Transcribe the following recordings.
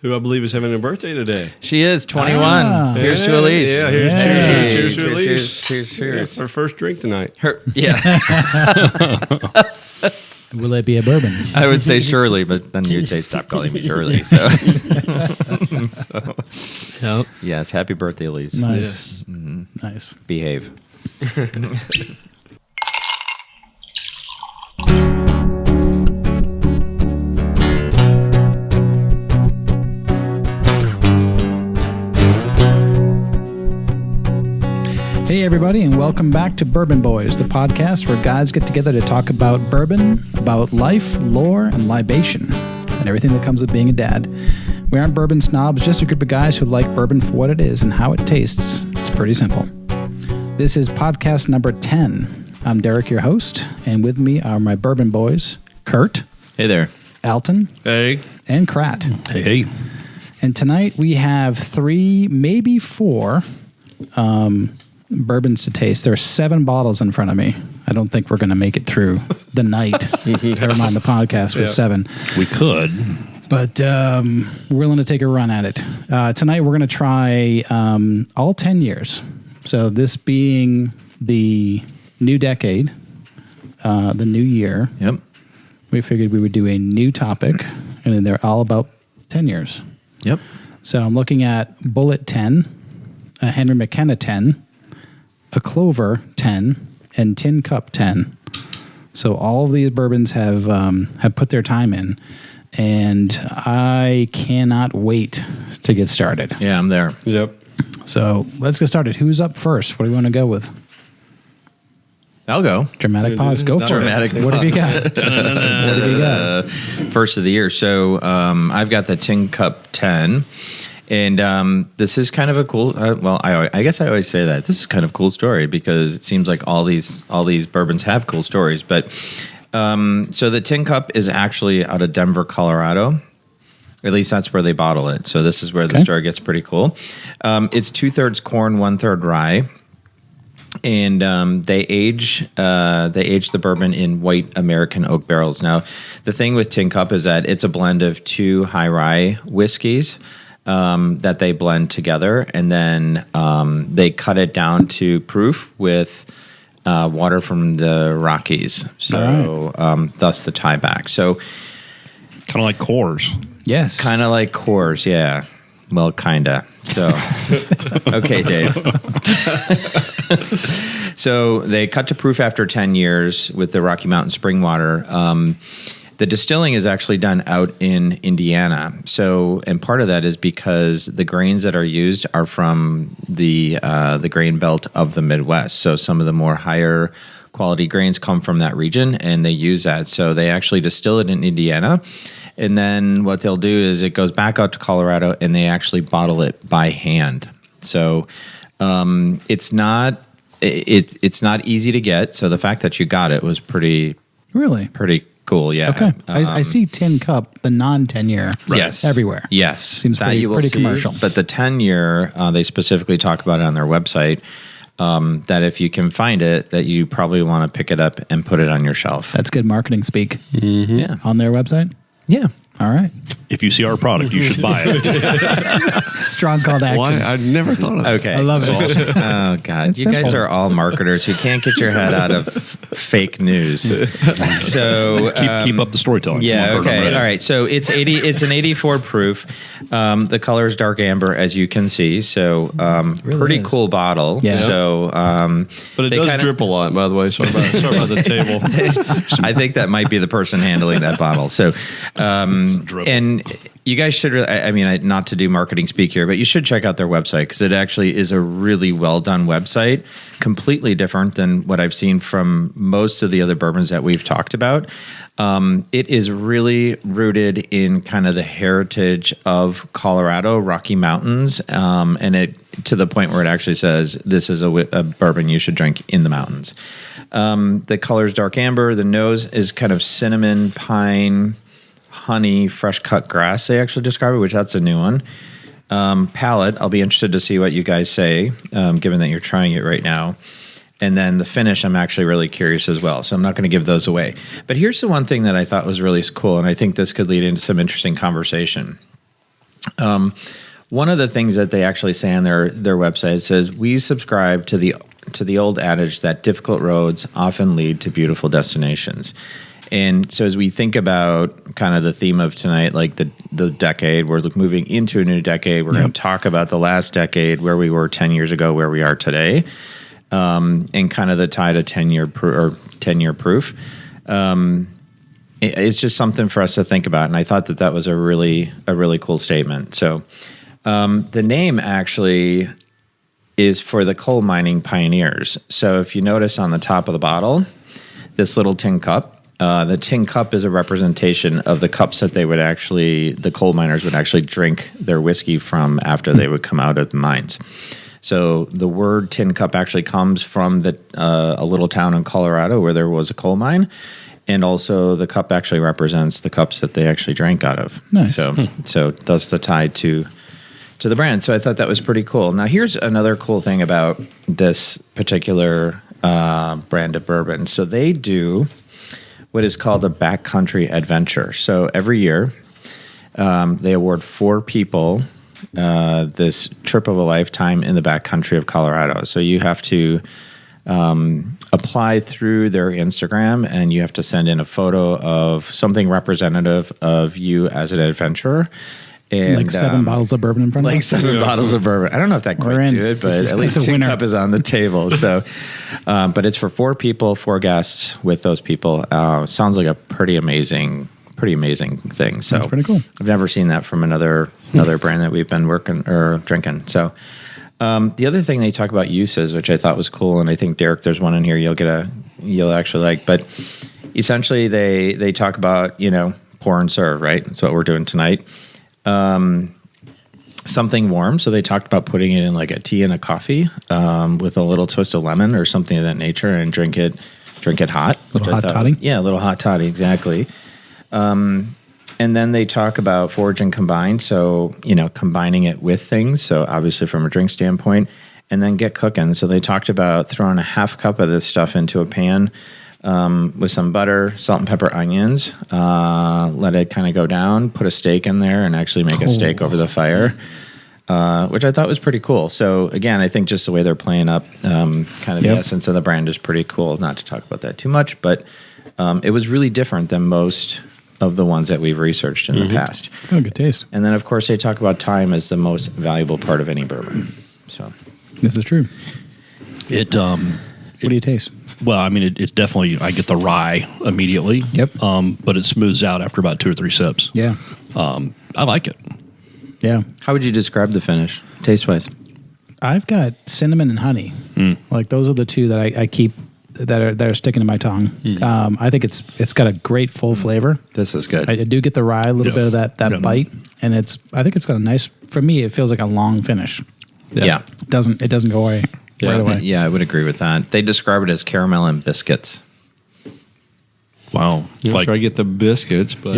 who I believe is having a birthday today. She is 21. Here's to Elise. Yeah, cheers to Elise. Cheers. Her first drink tonight. Will it be a bourbon? I would say Shirley, but then you'd say stop calling me Shirley. So, Yep. yes, happy birthday, Elise. Nice. Yes. Nice. Behave. Hey, everybody, and welcome back to Bourbon Boys, the podcast where guys get together to talk about bourbon, about life, lore, and libation, and everything that comes with being a dad. We aren't bourbon snobs, just a group of guys who like bourbon for what it is and how it tastes. It's pretty simple. This is podcast number 10. I'm Derek, your host, and with me are my Bourbon Boys, Kurt. Hey there. Alton. Hey. And Krat. Hey. And tonight we have 3, maybe 4 bourbons to taste. There are 7 bottles in front of me. I don't think we're going to make it through the night. Never mind the podcast with 7. We could. But we're willing to take a run at it. Tonight we're going to try all 10 years. So this being the new decade, the new year. Yep. We figured we would do a new topic, and they're all about 10 years. Yep. So I'm looking at Bullet 10, a Henry McKenna 10, a Clover 10, and Tin Cup 10. So all of these bourbons have put their time in, and I cannot wait to get started. Yeah, I'm there. Yep. So let's get started. Who's up first? What do you want to go with? I'll go. Dramatic pause. Go for Dramatic it. What have you got? What have you got? First of the year. So I've got the Tin Cup 10. And this is kind of a cool. I guess I always say that this is kind of a cool story because it seems like all these bourbons have cool stories. But so the Tin Cup is actually out of Denver, Colorado. At least that's where they bottle it. So this is where the story gets pretty cool. It's 2/3 corn, 1/3 rye, and they age the bourbon in white American oak barrels. Now, the thing with Tin Cup is that it's a blend of 2 high rye whiskeys. That they blend together, and then they cut it down to proof with water from the Rockies. So thus the tie back. So Kind of like Coors. Yes. kind of like Coors, yeah. Well, kinda. So okay, Dave. So they cut to proof after 10 years with the Rocky Mountain spring water. The distilling is actually done out in Indiana. So, and part of that is because the grains that are used are from the grain belt of the Midwest. So some of the more higher quality grains come from that region, and they use that. So they actually distill it in Indiana. And then what they'll do is it goes back out to Colorado, and they actually bottle it by hand. So it's not easy to get. So the fact that you got it was pretty cool, yeah. Okay. I see Tin Cup, the non-10 year, yes, everywhere. Yes. Seems that pretty, you will pretty see, commercial. But the 10 year, they specifically talk about it on their website, that if you can find it, that you probably want to pick it up and put it on your shelf. That's good marketing speak. Mm-hmm. Yeah. On their website? Yeah. All right. If you see our product, you should buy it. Strong call to action. Why? I never thought of that. Okay. I love it. Oh, God. You guys are all marketers who can't get your head out of fake news. So keep up the storytelling. Yeah, Come on, Kurt, I'm okay. ready. All right. So it's an 84 proof. The color is dark amber, as you can see. So Really pretty is. cool bottle. Yeah. So But it does drip a lot, by the way. Sorry about the table. I think that might be the person handling that bottle. So, and you guys should, not to do marketing speak here, but you should check out their website because it actually is a really well done website, completely different than what I've seen from most of the other bourbons that we've talked about. It is really rooted in kind of the heritage of Colorado, Rocky Mountains, and it to the point where it actually says this is a bourbon you should drink in the mountains. The color is dark amber. The nose is kind of cinnamon, pine, honey, fresh cut grass. They actually describe it, which that's a new one. Palate, I'll be interested to see what you guys say, given that you're trying it right now. And then the finish, I'm actually really curious as well. So I'm not going to give those away. But here's the one thing that I thought was really cool, and I think this could lead into some interesting conversation. One of the things that they actually say on their website says, we subscribe to the old adage that difficult roads often lead to beautiful destinations. And so as we think about kind of the theme of tonight, like the decade, we're moving into a new decade. We're going to talk about the last decade, where we were 10 years ago, where we are today, and kind of the tie to 10-year proof. It's just something for us to think about. And I thought that was a really cool statement. So the name actually is for the coal mining pioneers. So if you notice on the top of the bottle, this little tin cup, the tin cup is a representation of the cups that the coal miners would actually drink their whiskey from after they would come out of the mines. So the word tin cup actually comes from a little town in Colorado where there was a coal mine. And also the cup actually represents the cups that they actually drank out of. Nice. So that's the tie to the brand. So I thought that was pretty cool. Now here's another cool thing about this particular brand of bourbon. So they do what is called a backcountry adventure. So every year they award 4 people this trip of a lifetime in the backcountry of Colorado. So you have to apply through their Instagram, and you have to send in a photo of something representative of you as an adventurer. And, like 7 bottles of bourbon in front of us? Like 7 bottles of bourbon. I don't know if that quite do it, but at least tin cup is on the table. So, but it's for 4 people, 4 guests with those people. Sounds like a pretty amazing thing. So that's pretty cool. I've never seen that from another brand that we've been working or drinking. So the other thing they talk about uses, which I thought was cool, and I think Derek, there's one in here you'll actually like. But essentially, they talk about pour and serve. Right, that's what we're doing tonight. Something warm. So they talked about putting it in like a tea and a coffee with a little twist of lemon or something of that nature, and drink it hot. Little hot toddy? Yeah, a little hot toddy, exactly. And then they talk about forge and combine. So, combining it with things. So obviously from a drink standpoint, and then get cooking. So they talked about throwing a half cup of this stuff into a pan with some butter, salt and pepper, onions, let it kind of go down, put a steak in there, and actually make a steak over the fire, which I thought was pretty cool. So again, I think just the way they're playing up kind of the essence of the brand is pretty cool. Not to talk about that too much, but it was really different than most of the ones that we've researched in the past. It's got a good taste. And then, of course, they talk about time as the most valuable part of any bourbon. So this is true. What do you taste? Well, I mean, it's definitely, I get the rye immediately. Yep. But it smooths out after about 2 or 3 sips. Yeah. I like it. Yeah. How would you describe the finish, taste-wise? I've got cinnamon and honey. Like those are the two that I keep that are sticking to my tongue. I think it's got a great full flavor. This is good. I do get the rye, a little bit of that bite, and I think it's got a nice. For me, it feels like a long finish. Yeah. It doesn't go away right away. Yeah, I would agree with that. They describe it as caramel and biscuits. Wow. I'm not sure I get the biscuits, but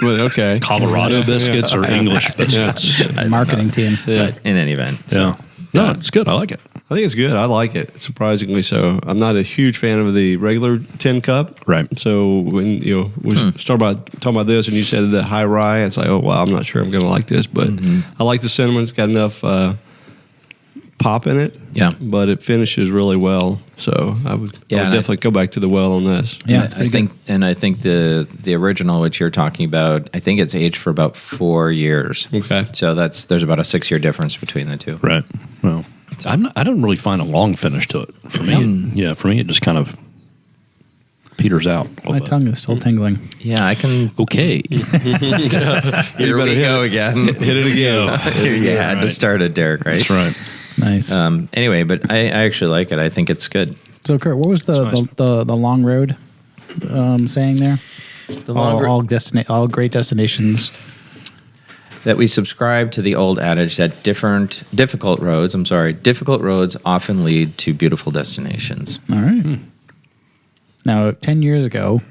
but okay. Colorado biscuits or English biscuits. Marketing team. But in any event. So. No, it's good. I like it. I think it's good. I like it, surprisingly so. I'm not a huge fan of the regular tin cup. Right. So when we started talking about this, and you said the high rye, it's like, oh wow, I'm not sure I'm going to like this, but I like the cinnamon. It's got enough pop in it. Yeah. But it finishes really well. So I would definitely go back to the well on this. Yeah, I think the original, which you're talking about, I think it's aged for about 4 years. Okay. So there's about a 6-year difference between the two. Right. Well, I don't really find a long finish to it. For me, for me, it just kind of peters out. My tongue is still tingling. Yeah, I can. Okay. Here we go again. Hit it again. You had to start it, Derek, right? That's right. Nice. Anyway, but I actually like it. I think it's good. So, Kurt, what was the long road saying there? The long all great destinations. That we subscribe to the old adage that difficult roads often lead to beautiful destinations. All right. Now, 10 years ago,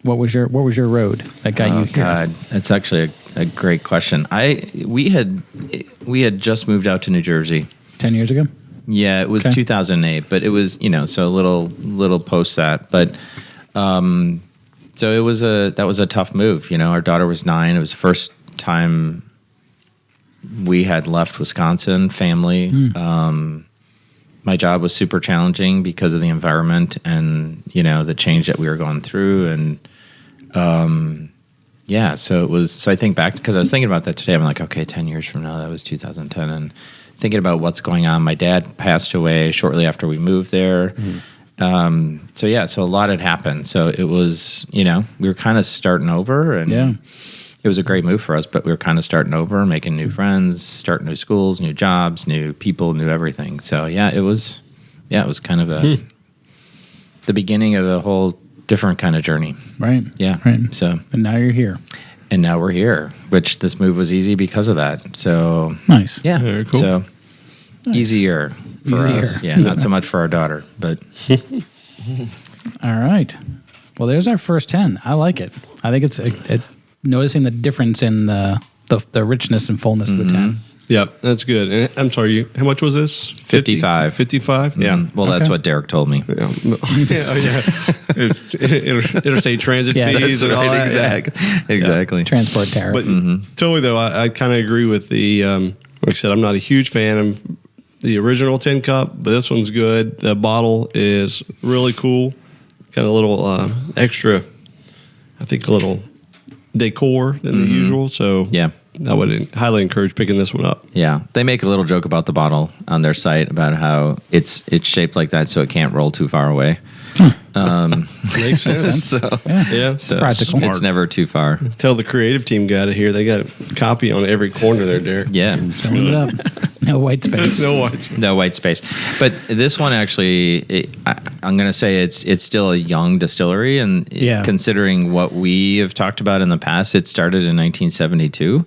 what was your road that got you here? God, that's actually a great question. We had just moved out to New Jersey 10 years ago. Yeah, it was 2008, but it was so a little post that, but so that was a tough move. Our daughter was 9. It was the time we had left Wisconsin, family. My job was super challenging because of the environment and, the change that we were going through. And, so I think back, because I was thinking about that today. I'm like, okay, 10 years from now, that was 2010. And thinking about what's going on. My dad passed away shortly after we moved there. So a lot had happened. So it was, we were kind of starting over, and it was a great move for us, but we were kind of starting over, making new friends, starting new schools, new jobs, new people, new everything. So it was kind of the beginning of a whole different kind of journey. Right. Yeah. Right. So, and now you're here. And now we're here, which this move was easy because of that. So nice. Yeah. Very cool. So easier for us. Yeah. Not so much for our daughter, but. All right. Well, there's our first 10. I like it. I think it's noticing the difference in the richness and fullness of the 10. Yep, that's good. And I'm sorry, how much was this? 55. 55? Yeah. Well, that's what Derek told me. Yeah. Interstate transit fees and all that. Exactly. Transport tariff. But totally, though, I kind of agree with the, like I said, I'm not a huge fan of the original tin cup, but this one's good. The bottle is really cool. Got a little extra, I think, a little decor than the usual. So I would highly encourage picking this one up. Yeah, they make a little joke about the bottle on their site about how it's shaped like that so it can't roll too far away. Makes sense. So it's practical. It's never too far. Tell the creative team got it here. They got a copy on every corner there, Derek. Yeah. Filling it up. No white space. No white space. But this one actually, I'm going to say it's still a young distillery, and considering what we have talked about in the past, it started in 1972.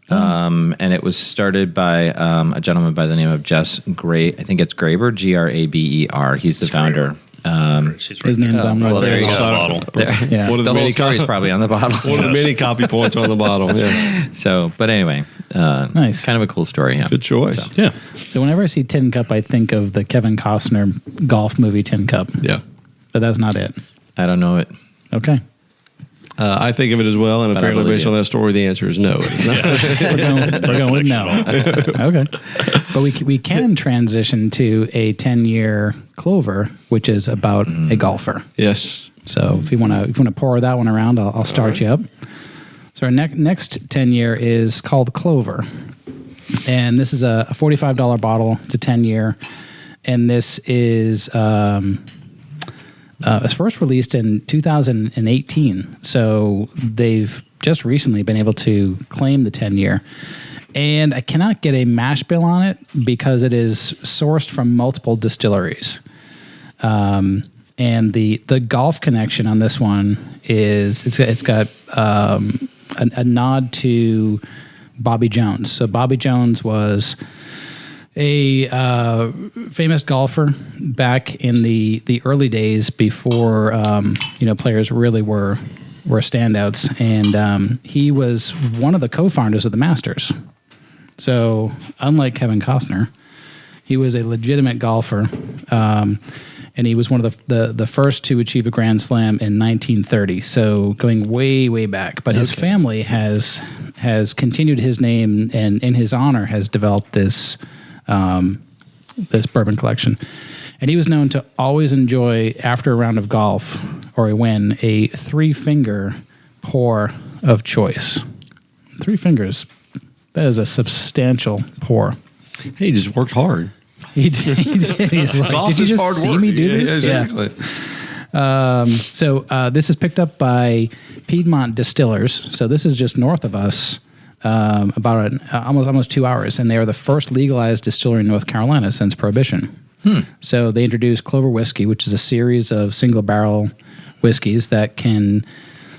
And it was started by a gentleman by the name of Jess Gray. I think it's Graber, Graber. He's the founder. His name's on well, there you go. Bottle. Yeah. One of The whole many story is probably on the bottle. One of the many copy points on the bottle. Yeah. So, but anyway, Nice. Kind of a cool story. Yeah. Good choice. So. Yeah. So whenever I see Tin Cup, I think of the Kevin Costner golf movie Tin Cup. Yeah. But that's not it. I don't know it. Okay. I think of it as well, and But apparently I believe based you. on that story, the answer is no. It's not. We're going with no. Okay. But we can transition to a 10-year Clover, which is about a golfer. Yes. So if you want to pour that one around, I'll start you up. So our next 10-year is called Clover. And this is a $45 bottle. It's a 10-year. And this is... it was first released in 2018, so they've just recently been able to claim the 10-year. And I cannot get a mash bill on it because it is sourced from multiple distilleries. And the golf connection on this one is it's got a nod to Bobby Jones. So Bobby Jones was a famous golfer back in the early days before players really were standouts, and he was one of the co-founders of the Masters. So unlike Kevin Costner, he was a legitimate golfer, and he was one of the first to achieve a Grand Slam in 1930. So going way back, but his family has continued his name, and in his honor has developed this bourbon collection. And he was known to always enjoy, after a round of golf or a win, a 3-finger pour of choice. 3 fingers. That is a substantial pour. He just worked hard. He did. He's like, Golf did you is just hard see work. me do Yeah, this? exactly. So this is picked up by Piedmont Distillers. So this is just north of us. About almost 2 hours, and they are the first legalized distillery in North Carolina since Prohibition. So they introduced Clover whiskey, which is a series of single barrel whiskeys that can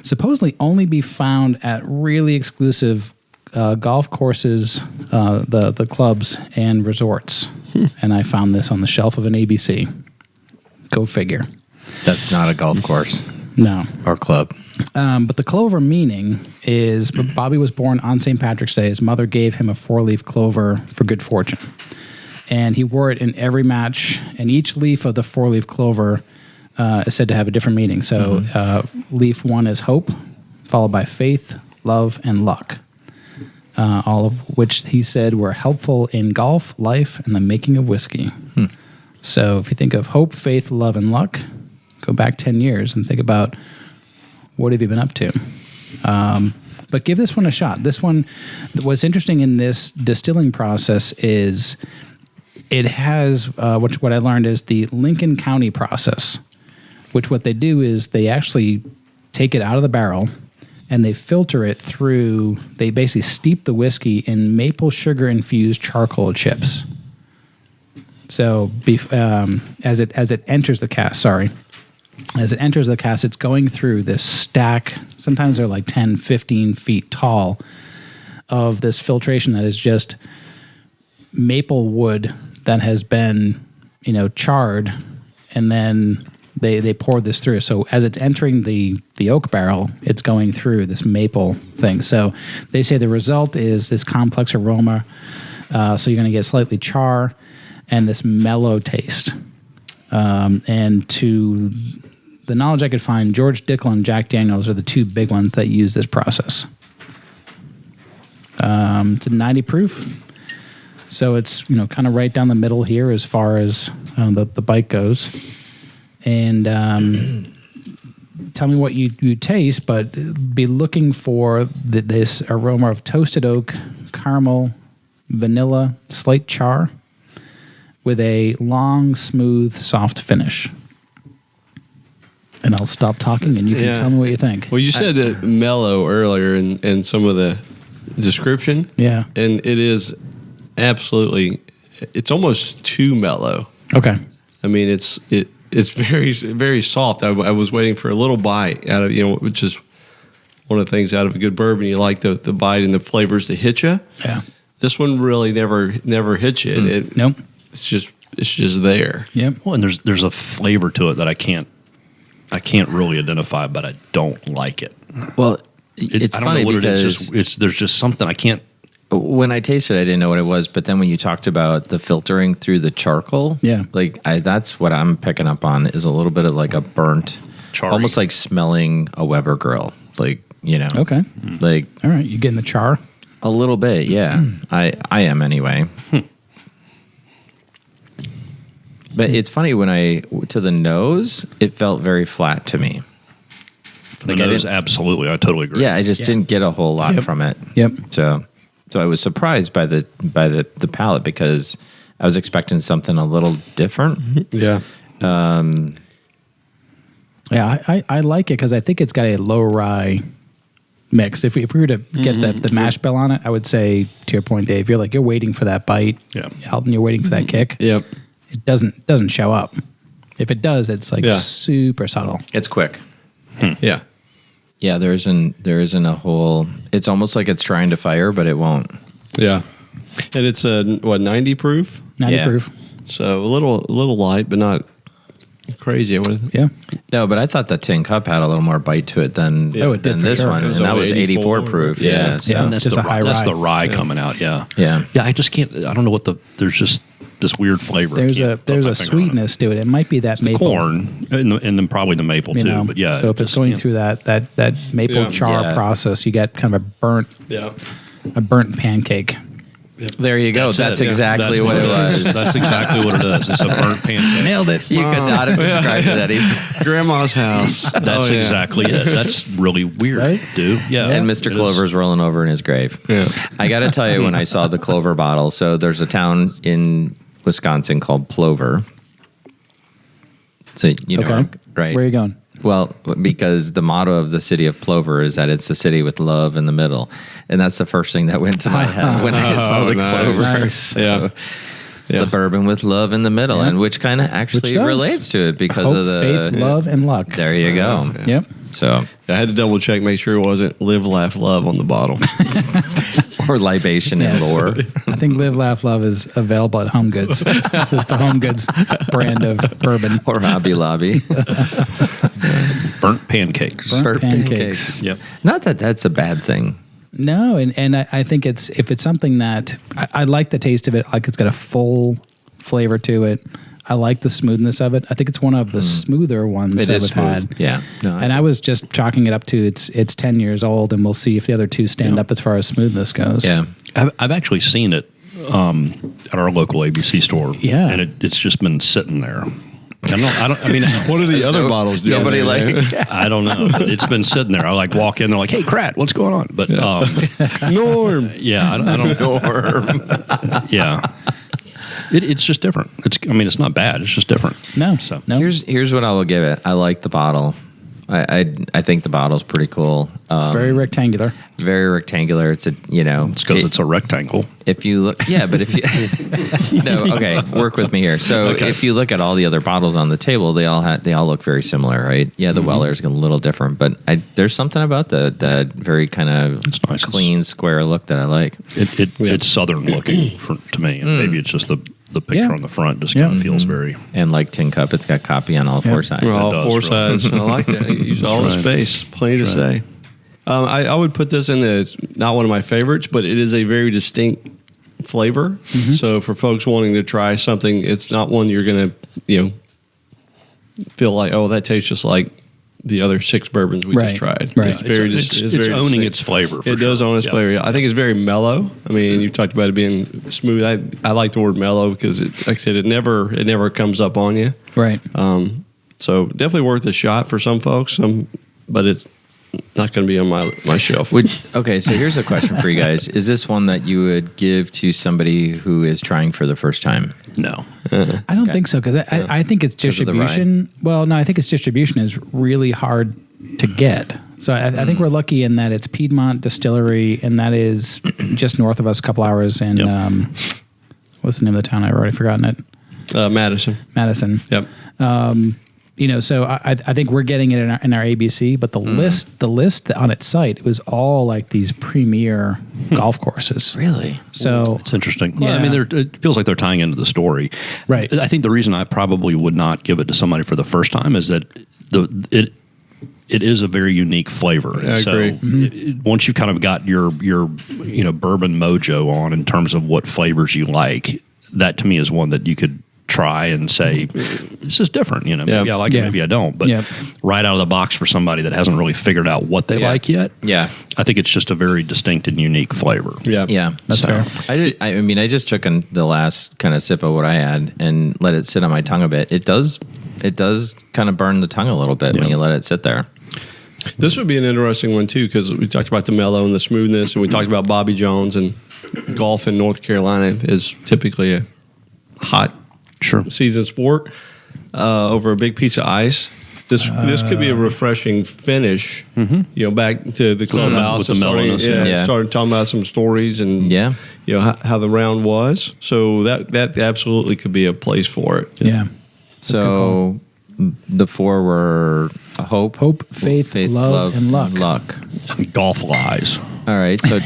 supposedly only be found at really exclusive golf courses, the clubs and resorts. And I found this on the shelf of an ABC. Go figure. That's not a golf course No. or club. But the clover meaning is Bobby was born on St. Patrick's Day. His mother gave him a 4-leaf clover for good fortune. And he wore it in every match. And each leaf of the 4-leaf clover is said to have a different meaning. So leaf 1 is hope, followed by faith, love, and luck. all of which he said were helpful in golf, life, and the making of whiskey. So if you think of hope, faith, love, and luck, go back 10 years and think about what have you been up to. But give this one a shot. This one, what's interesting in this distilling process is it has, what I learned is the Lincoln County process, which what they do is they actually take it out of the barrel and they filter it through, they basically steep the whiskey in maple sugar infused charcoal chips. So as it enters the cask, as it enters the cask, it's going through this stack, sometimes they're like 10, 15 feet tall, of this filtration that is just maple wood that has been, charred, and then they pour this through. So as it's entering the oak barrel, it's going through this maple thing. So they say the result is this complex aroma. So you're going to get slightly char and this mellow taste. And to the knowledge I could find, George Dickel and Jack Daniels are the two big ones that use this process. It's a 90 proof. So it's, kind of right down the middle here as far as the bite goes. And tell me what you taste, but be looking for this aroma of toasted oak, caramel, vanilla, slight char, with a long, smooth, soft finish. And I'll stop talking, and you can tell me what you think. Well, you said mellow earlier in some of the description. Yeah. And it is absolutely, it's almost too mellow. Okay. I mean, it's very, very soft. I was waiting for a little bite out of, which is one of the things out of a good bourbon. You like the bite and the flavors to hit you. Yeah. This one really never hits you. Nope. It's just there. Yep. Well, and there's a flavor to it that I can't really identify, but I don't like it. Well, it's I don't funny know what because it is. There's just something I can't. When I tasted it, I didn't know what it was, but then when you talked about the filtering through the charcoal, that's what I'm picking up on is a little bit of like a burnt, Charry. almost like smelling a Weber grill, Okay. like All right. You getting the char? a little bit, yeah. I am anyway. But it's funny to the nose, it felt very flat to me. The nose, absolutely, I totally agree. Yeah, I just didn't get a whole lot from it. Yep. So I was surprised by the palate because I was expecting something a little different. Yeah. Yeah, I like it because I think it's got a low rye mix. If we were to get the mash bill on it, I would say, to your point, Dave, you're waiting for that bite. Yeah. And you're waiting for that kick. Yep. It doesn't show up. If it does, it's super subtle. It's quick. Yeah. Yeah, there isn't a whole. It's almost like it's trying to fire, but it won't. Yeah. And it's 90 proof? 90 proof. So a little light, but not crazy. Yeah. No, but I thought the tin cup had a little more bite to it than it did for this sure. one, It was and that only was 84 proof. Yeah, so. Yeah. And that's Just the a high that's rye. the rye coming out. Yeah. Yeah. I just can't. I don't know what there's just this weird flavor. There's a sweetness to it. It might be that maple corn, and then probably the maple too. But yeah. So if it's going through that maple char process, you get kind of a burnt pancake. There you go. That's exactly what it was. That's exactly what it is. It's a burnt pancake. Nailed it. You could not have described it, Eddie. Grandma's house. That's exactly it. That's really weird, Right? dude. Yeah. And Mr. Clover's rolling over in his grave. Yeah. I got to tell you, when I saw the Clover bottle, so there's a town in Wisconsin called Plover. So you know, right? Where are you going? Well, because the motto of the city of Plover is that it's a city with love in the middle. And that's the first thing that went to my head when I saw the Clover. Nice. So it's the bourbon with love in the middle, and which kind of actually relates to it because Hope, of the faith, love, and luck. There you go. Yep. So I had to double check, make sure it wasn't live, laugh, love on the bottle. or libation and lore. I think Live, Laugh, Love is available at Home Goods. This is the Home Goods brand of bourbon. Or Hobby Lobby. Burnt pancakes. Burnt pancakes. Yep. Not that that's a bad thing. No, and I think if it's something that I like the taste of it, like it's got a full flavor to it. I like the smoothness of it. I think it's one of the smoother ones It that is we've had. smooth. Yeah. No, And I was just chalking it up to it's 10 years old, and we'll see if the other two stand up as far as smoothness goes. Yeah. I've actually seen it at our local ABC store. Yeah. And it's just been sitting there. I mean, What are the other bottles doing? Nobody there? I don't know. But it's been sitting there. I like walk in, they're like, "Hey, Krat, what's going on?" But Norm. yeah, I don't know. Yeah. It's just different. It's not bad. It's just different. No. So No. Here's what I will give it. I like the bottle. I think the bottle's pretty cool. It's very rectangular. Very rectangular. It's it's because it's a rectangle. If you look, but if you no, okay, work with me here. So if you look at all the other bottles on the table, they all look very similar, right? Yeah, the Weller's a little different, but there's something about the very kind of nice. clean square look that I like. It's southern looking to me, and maybe it's just the picture Yeah. on the front just kind of feels very. And like Tin Cup, it's got copy on all four sides. All does, four really. sides. I like that. Use all the right. space. Plenty to say. I would put this in the not one of my favorites, but it is a very distinct flavor. So for folks wanting to try something, it's not one you're going to feel like, oh, that tastes just like the other 6 bourbons we just tried. Right. It's very It's very owning distinct. its flavor. For It does sure. own its Yeah. flavor. I think it's very mellow. I mean, you talked about it being smooth. I like the word mellow because, like I said, it never comes up on you. Right. So definitely worth a shot for some folks. But it's not going to be on my shelf. Okay, so here's a question for you guys. Is this one that you would give to somebody who is trying for the first time? No. I don't think so, because I think its of the distribution. Well, no, I think its distribution is really hard to get. So I think we're lucky in that it's Piedmont Distillery, and that is just north of us, a couple hours. And what's the name of the town? I've already forgotten it. Madison. Madison. Yep. So I think we're getting it in our ABC, but the list on its site, it was all like these premier golf courses. Really? So It's interesting. Well, Yeah. I mean, it feels like they're tying into the story. Right. I think the reason I probably would not give it to somebody for the first time is that it is a very unique flavor. Yeah, I agree. Once you've kind of got your bourbon mojo on in terms of what flavors you like, that to me is one that you could try and say, this is different. Maybe I like it, maybe I don't. But right out of the box for somebody that hasn't really figured out what they like yet, Yeah. I think it's just a very distinct and unique flavor. Yeah. Yeah, That's fair. I just took the last kind of sip of what I had and let it sit on my tongue a bit. It does kind of burn the tongue a little bit when you let it sit there. This would be an interesting one too, because we talked about the mellow and the smoothness, and we talked about Bobby Jones, and golf in North Carolina is typically a hot season sport over a big piece of ice. This could be a refreshing finish. Back to the clubhouse with the and mellowness, started talking about some stories and how the round was. So that absolutely could be a place for it. yeah. So the 4 were hope, faith, love, and luck. And golf lies. All right, so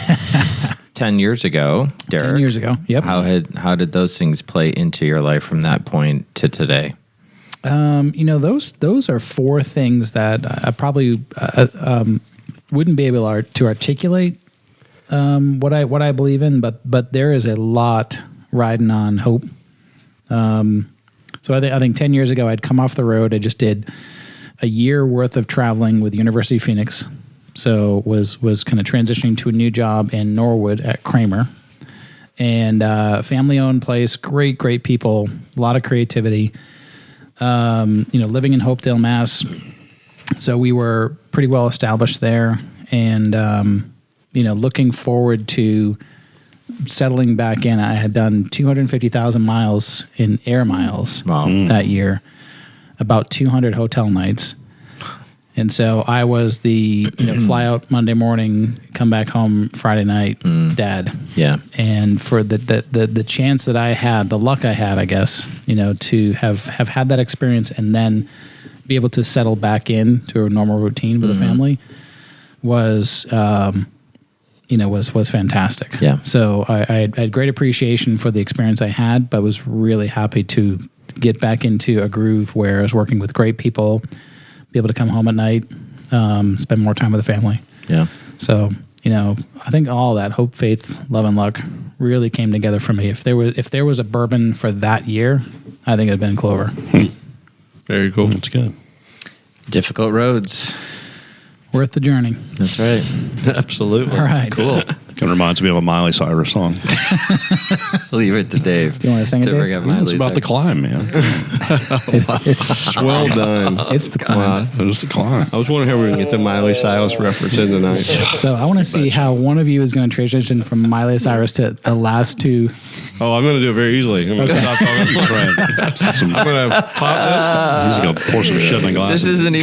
10 years ago, Derek. 10 years ago. Yep. How did those things play into your life from that point to today? Those are 4 things that I probably wouldn't be able to articulate what I believe in, but there is a lot riding on hope. So I think 10 years ago I'd come off the road. I just did a year worth of traveling with University of Phoenix. So was kind of transitioning to a new job in Norwood at Kramer, and family owned place, great people, a lot of creativity. Living in Hopedale, Mass. So we were pretty well established there, and looking forward to settling back in. I had done 250,000 miles in air miles that year, about 200 hotel nights. And so I was the fly out Monday morning, come back home Friday night, dad. Yeah. And for the chance that I had, the luck I had, I guess, to have had that experience and then be able to settle back in to a normal routine with a family was fantastic. Yeah. So I had great appreciation for the experience I had, but was really happy to get back into a groove where I was working with great people, be able to come home at night, spend more time with the family. Yeah. So, I think all that hope, faith, love, and luck really came together for me. If there was a bourbon for that year, I think it'd been Clover. Very cool. That's good. Difficult roads. Worth the journey. That's right. Absolutely. All right. Cool. Kind of reminds me of a Miley Cyrus song. Leave it to Dave. Do you want to sing it, Dave? It's about the climb, man. It's Well done. It's the climb. It was the climb. I was wondering how we were going to get the Miley Cyrus reference in tonight. So I want to see how one of you is going to transition from Miley Cyrus to the last two. Oh, I'm going to do it very easily. I'm going to stop talking. I'm going to pop He's going to pour some shit in a glass. This isn't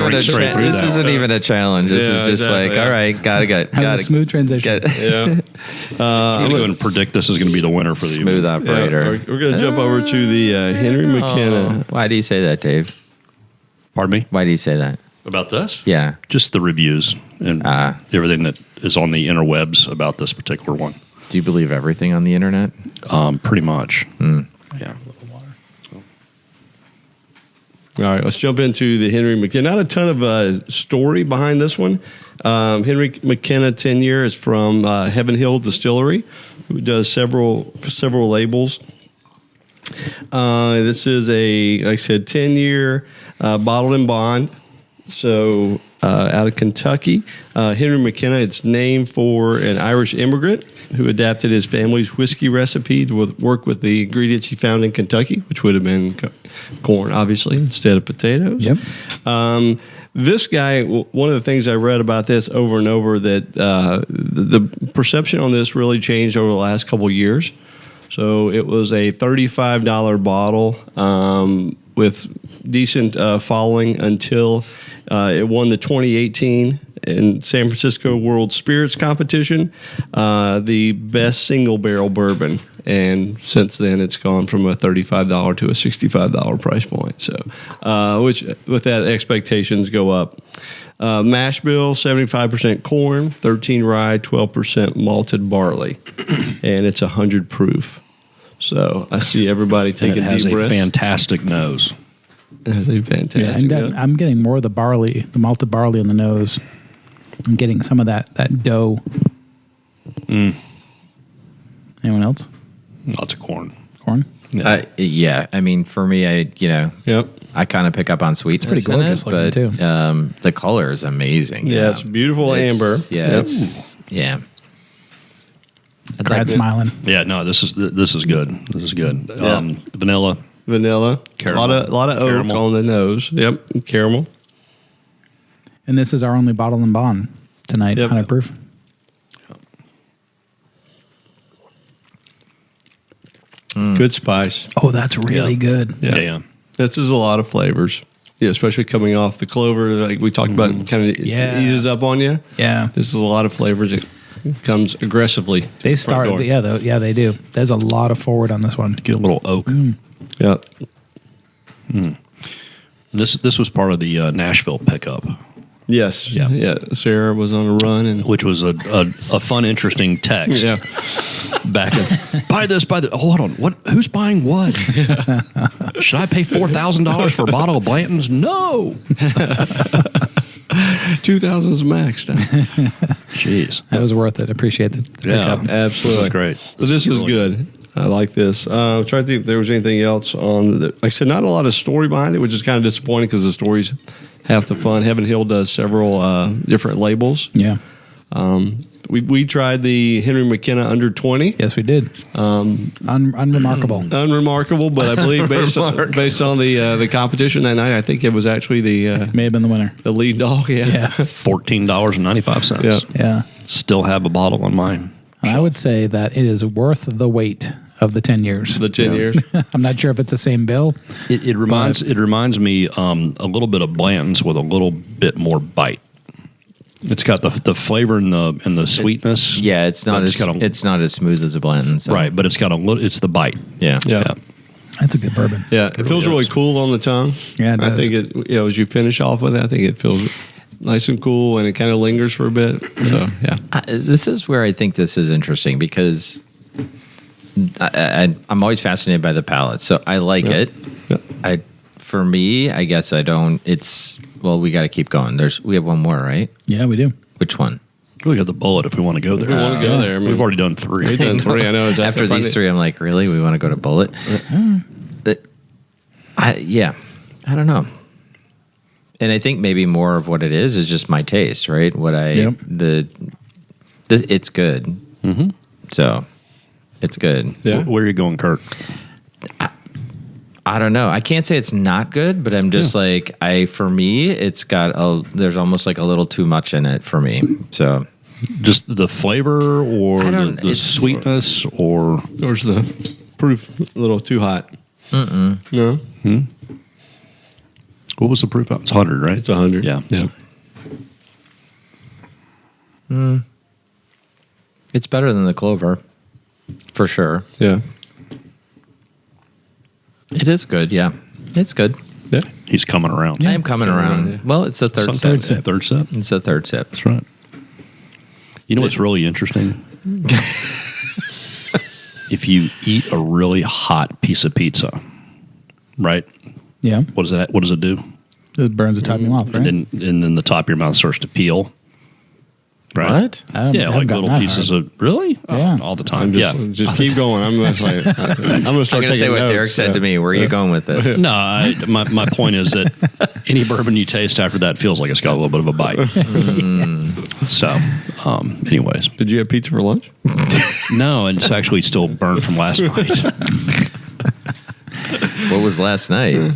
even a challenge. This is just like, all right, got Have a smooth transition. this. Yeah. I'm going to go ahead and predict this is going to be the winner for the smooth evening. operator. Yeah, we're going to jump over to the Henry McKenna. Why do you say that, Dave? Pardon me? Why do you say that? About this? Yeah. Just the reviews and everything that is on the interwebs about this particular one. Do you believe everything on the internet? Pretty much. Yeah. All right, let's jump into the Henry McKenna. Not a ton of story behind this one. Henry McKenna 10-year is from Heaven Hill Distillery, who does several labels. This is like I said, 10-year bottled in bond. So out of Kentucky, Henry McKenna. It's named for an Irish immigrant who adapted his family's whiskey recipe to work with the ingredients he found in Kentucky, which would have been corn, obviously, instead of potatoes. Yep. This guy, one of the things I read about this over and over, that the perception on this really changed over the last couple of years. So it was a $35 bottle with decent following until it won the 2018 in San Francisco World Spirits Competition, the best single barrel bourbon. And since then, it's gone from a $35 to a $65 price point. So, which with that, expectations go up. Mash bill, 75% corn, 13 rye, 12% malted barley, and it's 100 proof. So I see everybody taking deep breaths. It has a fantastic nose. It has a fantastic nose. I'm getting more of the barley, the malted barley in the nose. I'm getting some of that dough. Anyone else? Lots of corn. Corn? Yeah. I mean, for me, I kind of pick up on sweetness. It's pretty gorgeous but looking too. The color is amazing. Yeah, it's beautiful amber. Yeah, Brad's smiling. Yeah, no, this is good. This is good. Yeah. Vanilla, caramel. A lot of oak Caramel. on the nose. Yep, caramel. And this is our only bottle and bond tonight, Yep. 100 proof. Good spice. Oh, that's really good. Yeah. This is a lot of flavors. Yeah, especially coming off the clover, like we talked about, kind of eases up on you. Yeah. This is a lot of flavors. It comes aggressively. They start, door. they do. There's a lot of forward on this one. Get a little oak. Yeah. This was part of the Nashville pickup, Yes. Yeah. Sarah was on a run, and which was a fun, interesting text. yeah, Back in, buy this. Oh, hold on. What? Who's buying what? Should I pay $4,000 for a bottle of Blanton's? No. 2000's maxed out. Jeez. That was worth it. Appreciate the pickup. Absolutely, This is great. But this is really good. I like this. I'm trying to think if there was anything else on. Like I said, not a lot of story behind it, which is kind of disappointing because the story's half the fun. Heaven Hill does several different labels. Yeah. We tried the Henry McKenna under 20. Yes, we did. Unremarkable. Unremarkable, but I believe based on the competition that night, I think it was actually the May have been the winner. the lead dog. Yeah. $14.95. Yeah. Yeah. Still have a bottle on mine. And I would say that it is worth the wait of the 10 years. The 10 years. I'm not sure if it's the same bill. It reminds me a little bit of Blanton's with a little bit more bite. It's got the flavor and the sweetness. Yeah, it's not as smooth as a Blanton. So. Right, but it's got it's the bite. Yeah. Yeah. That's a good bourbon. Yeah, it feels really cool on the tongue. Yeah, it I does. think it. As you finish off with it, I think it feels nice and cool, and it kind of lingers for a bit. So yeah, This is where I think this is interesting because I'm always fascinated by the palate. So I like it. Yep. For me, I guess I don't. We got to keep going. We have one more, right? Yeah, we do. Which one? We got the bullet if we want to go there. we want to go there. I mean, We've already done 3. we've done 3. I know. After these 3, I'm like, really? We want to go to Bullet? I don't know. And I think maybe more of what it is just my taste, right? It's good. Mm-hmm. So it's good. Yeah. Where are you going, Kurt? I don't know. I can't say it's not good, but I'm just for me, it's got there's almost like a little too much in it for me. So just the flavor or the sweetness or is the proof a little too hot? No. What was the proof? It's 100, right? It's 100. Yeah. it's better than the Clover, for sure. Yeah. It is good. Yeah, it's good. Yeah. He's coming around. I am coming around. Yeah. Well, it's the third sip. Third sip. It's the third sip. That's right. You know what's really interesting? If you eat a really hot piece of pizza, right? Yeah. What does it do? It burns the top of your mouth, right? And then the top of your mouth starts to peel. Right? What? Yeah, like little pieces of really? Yeah. All the time. Just keep going. I'm gonna start I'm going to say what notes, Derek said to me. Where are you going with this? No, my point is that any bourbon you taste after that feels like it's got a little bit of a bite. So, anyways. Did you have pizza for lunch? No, and it's actually still burnt from last night. What was last night?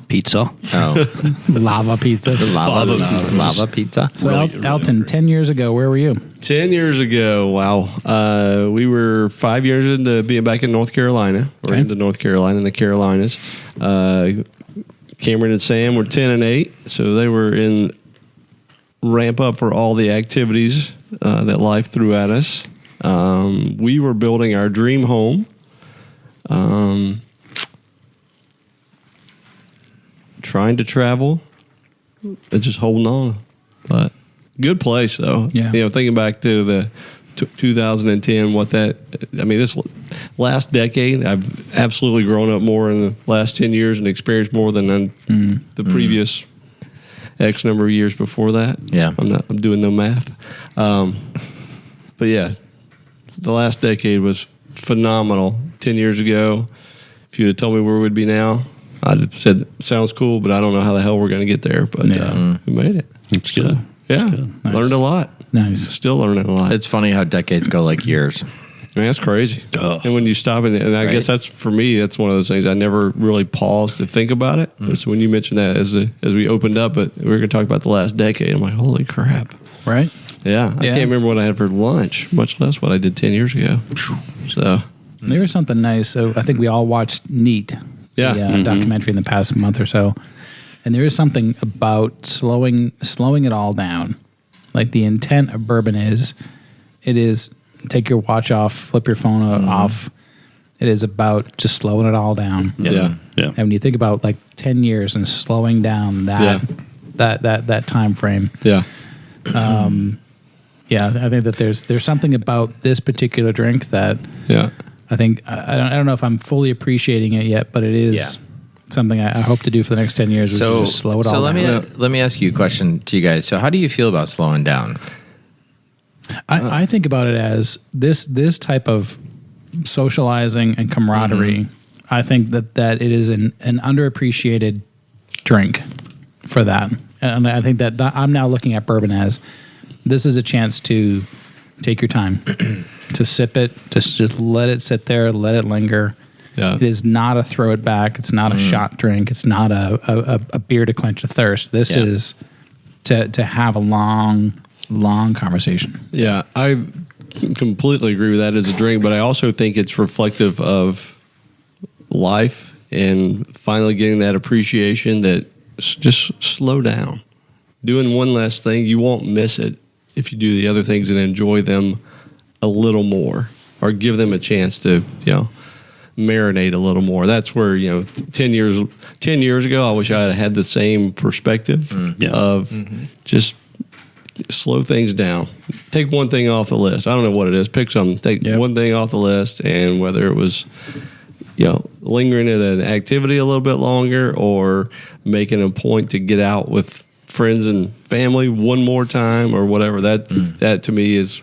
Pizza. Oh, Lava pizza. the lava pizza. So, Really Elton, hungry. 10 years ago, where were you? 10 years ago, wow. We were 5 years into being back in North Carolina. We're Okay. into North Carolina and the Carolinas. Cameron and Sam were 10 and 8, so they were in ramp up for all the activities that life threw at us. We were building our dream home. Trying to travel, and just holding on. But good place, though. Yeah. Thinking back to the 2010, this last decade, I've absolutely grown up more in the last 10 years and experienced more than the previous X number of years before that. Yeah. I'm doing no math. But yeah, the last decade was phenomenal. 10 years ago, if you'd have told me where we'd be now, I'd have said, sounds cool, but I don't know how the hell we're going to get there. But we made it. It's good. Yeah. Nice. Learned a lot. Nice. Still learning a lot. It's funny how decades go like years. That's crazy. Ugh. And when you stop and I guess that's, for me, that's one of those things. I never really paused to think about it. So when you mentioned that as we opened up, but we were going to talk about the last decade, I'm like, holy crap. Right? Yeah. I can't remember what I had for lunch, much less what I did 10 years ago. So There was something nice. So I think we all watched Neat, Yeah. the documentary in the past month or so. And there is something about slowing it all down. Like the intent of bourbon is take your watch off, flip your phone off. It is about just slowing it all down. yeah. And when you think about like 10 years and slowing down that time frame, Yeah. I think that there's something about this particular drink that Yeah. I think I don't know if I'm fully appreciating it yet, but it is something I hope to do for the next 10 years. Which is just slow it all down. let me ask you a question to you guys. So how do you feel about slowing down? I think about it as this type of socializing and camaraderie. I think that it is an underappreciated drink for that, and I think that I'm now looking at bourbon as this is a chance to take your time, to sip it, just let it sit there, let it linger. Yeah. It is not a throw it back. It's not a shot drink. It's not a beer to quench a thirst. This is to have a long conversation. Yeah, I completely agree with that as a drink, but I also think it's reflective of life and finally getting that appreciation that just slow down. Doing one less thing, you won't miss it if you do the other things and enjoy them a little more or give them a chance to, marinate a little more. That's where, 10 years ago, I wish I had had the same perspective of just slow things down. Take one thing off the list. I don't know what it is. Pick something. Take one thing off the list, and whether it was, lingering at an activity a little bit longer or making a point to get out with friends and family one more time or whatever, that to me is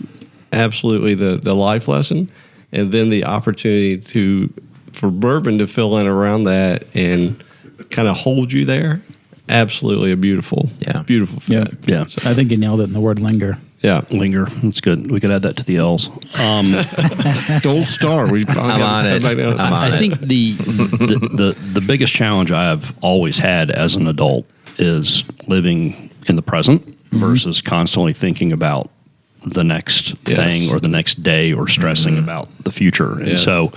absolutely the life lesson. And then the opportunity to for bourbon to fill in around that and kind of hold you there, absolutely a beautiful fit. Yeah. So I think you nailed it in the word linger. Yeah, linger. That's good. We could add that to the L's. Gold star. I'm on it. I think the biggest challenge I have always had as an adult is living in the present versus constantly thinking about the next thing or the next day or stressing about the future. And so,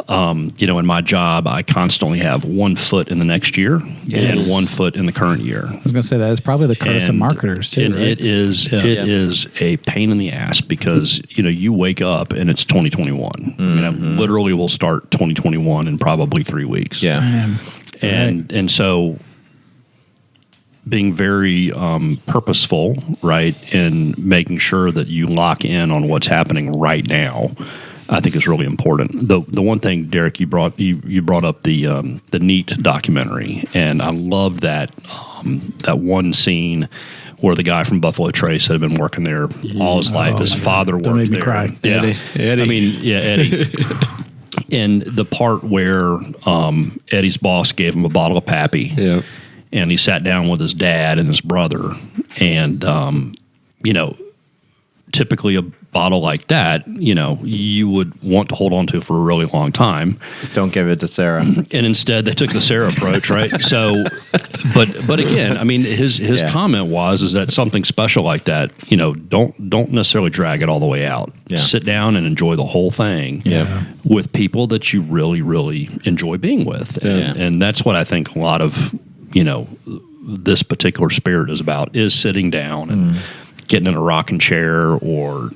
in my job, I constantly have 1 foot in the next year and 1 foot in the current year. I was going to say that is probably the curse of marketers too. And right? it is a pain in the ass because you wake up and it's 2021. I mean, I literally will start 2021 in probably 3 weeks. Yeah, and so being very purposeful, right, in making sure that you lock in on what's happening right now, I think is really important. The one thing, Derek, you brought up the Neat documentary, and I loved that one scene where the guy from Buffalo Trace had been working there all his life. His father worked there. Don't make me cry. Yeah. Eddie. I mean, Eddie. And the part where Eddie's boss gave him a bottle of Pappy. Yeah. And he sat down with his dad and his brother, and typically a bottle like that, you would want to hold on to for a really long time. Don't give it to Sarah. And instead, they took the Sarah approach, right? So, but again, I mean, his comment is that something special like that, don't necessarily drag it all the way out. Yeah. Sit down and enjoy the whole thing with people that you really, really enjoy being with, and that's what I think a lot of this particular spirit is about, is sitting down and getting in a rocking chair or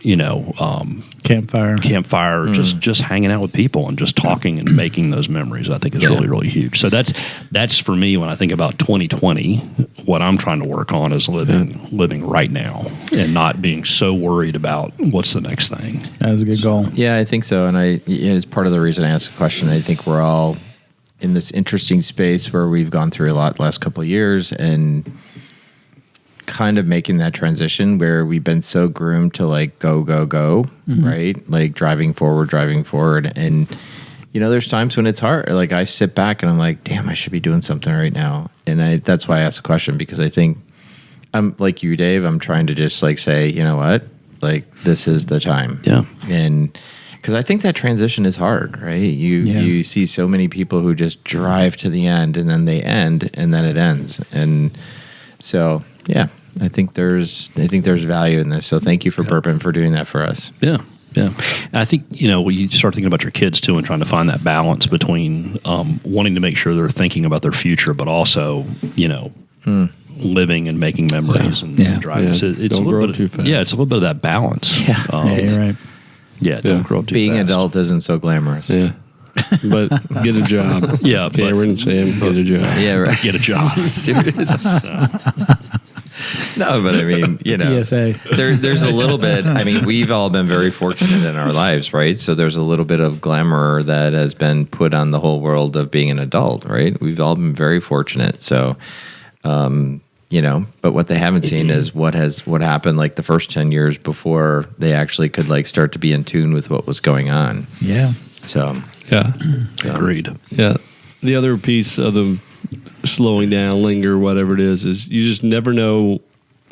campfire, just hanging out with people and just talking and making those memories. I think is really, really huge. So that's for me when I think about 2020. What I'm trying to work on is living right now and not being so worried about what's the next thing. That is a good goal. Yeah, I think so, and it's part of the reason I asked the question. I think we're all in this interesting space where we've gone through a lot the last couple of years and kind of making that transition where we've been so groomed to like go, right? Like driving forward. And, there's times when it's hard. Like I sit back and I'm like, damn, I should be doing something right now. And that's why I asked the question, because I think I'm like you, Dave, I'm trying to just like say, you know what? Like this is the time. Yeah. And because I think that transition is hard, right? You see so many people who just drive to the end and then they end and then it ends. And so, I think there's value in this. So thank you for Bourbon for doing that for us. Yeah. Yeah. And I think, when you start thinking about your kids too and trying to find that balance between wanting to make sure they're thinking about their future, but also, living and making memories and driving. Yeah. It's a Don't little grow bit too fast. Yeah, it's a little bit of that balance. Yeah, you're right. Yeah, don't grow up too Being fast. adult isn't so glamorous. Yeah. But get a job. Yeah, Cameron and Sam, get a job. Yeah, right. Get a job. Serious. No, but I mean, PSA. There's a little bit. I mean, we've all been very fortunate in our lives, right? So there's a little bit of glamour that has been put on the whole world of being an adult, right? We've all been very fortunate. So, but what they haven't seen is what happened like the first 10 years before they actually could like start to be in tune with what was going on. Yeah. So, Yeah. Agreed. Yeah. The other piece of the slowing down, linger, whatever it is you just never know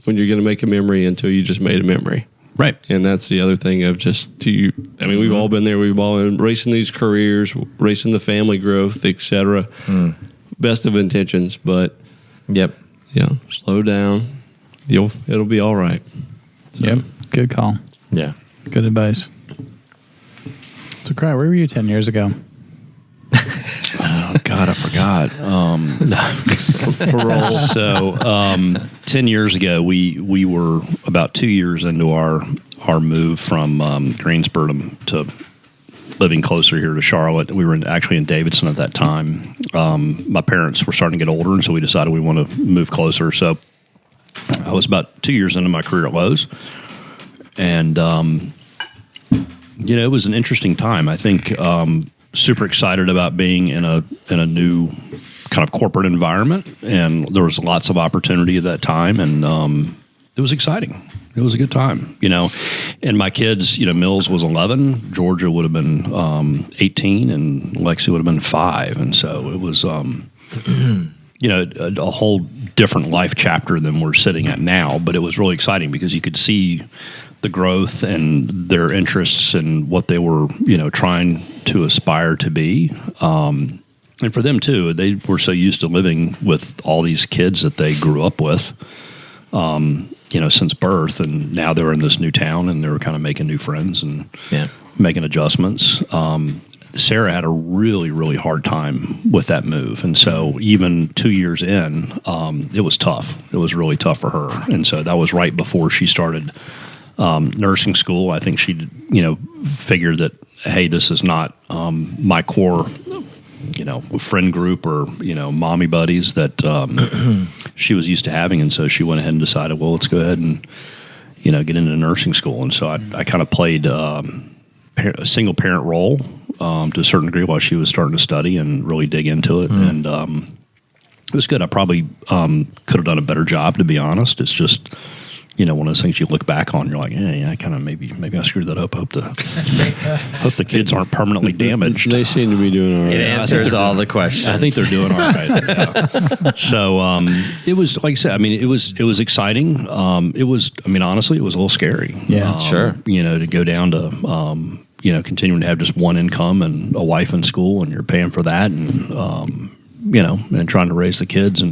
when you're going to make a memory until you just made a memory. Right. And that's the other thing of we've all been there. We've all been racing these careers, racing the family growth, etc. Best of intentions, but slow down. It'll be all right. So. Yep. Good call. yeah. Good advice. So, Cry, where were you 10 years ago? Oh, God, I forgot. Parole. So, 10 years ago, we were about 2 years into our move from Greensboro to living closer here to Charlotte. We were actually in Davidson at that time. My parents were starting to get older, and so we decided we want to move closer. So I was about 2 years into my career at Lowe's, and it was an interesting time. I think super excited about being in a new kind of corporate environment, and there was lots of opportunity at that time, and it was exciting. It was a good time, And my kids, Mills was 11, Georgia would have been 18, and Lexi would have been 5, and so it was, a whole different life chapter than we're sitting at now. But it was really exciting because you could see the growth and their interests and what they were, trying to aspire to be. And for them too, they were so used to living with all these kids that they grew up with. Since birth, and now they're in this new town, and they were kind of making new friends and making adjustments. Sarah had a really, really hard time with that move, and so even 2 years in, it was tough. It was really tough for her, and so that was right before she started nursing school. I think she, figured that, hey, this is not my core friend group or, mommy buddies that she was used to having. And so she went ahead and decided, well, let's go ahead and, get into nursing school. And so I kind of played a single parent role to a certain degree while she was starting to study and really dig into it. And it was good. I probably could have done a better job, to be honest. It's just... one of those things you look back on, you're like, I kind of maybe I screwed that up. Hope the kids aren't permanently damaged. They seem to be doing all right. It answers all the questions. I think they're doing all right. Yeah. So it was, like I said, it was exciting. It was, honestly, it was a little scary. Yeah, sure. To go down to, continuing to have just one income and a wife in school, and you're paying for that, and and trying to raise the kids,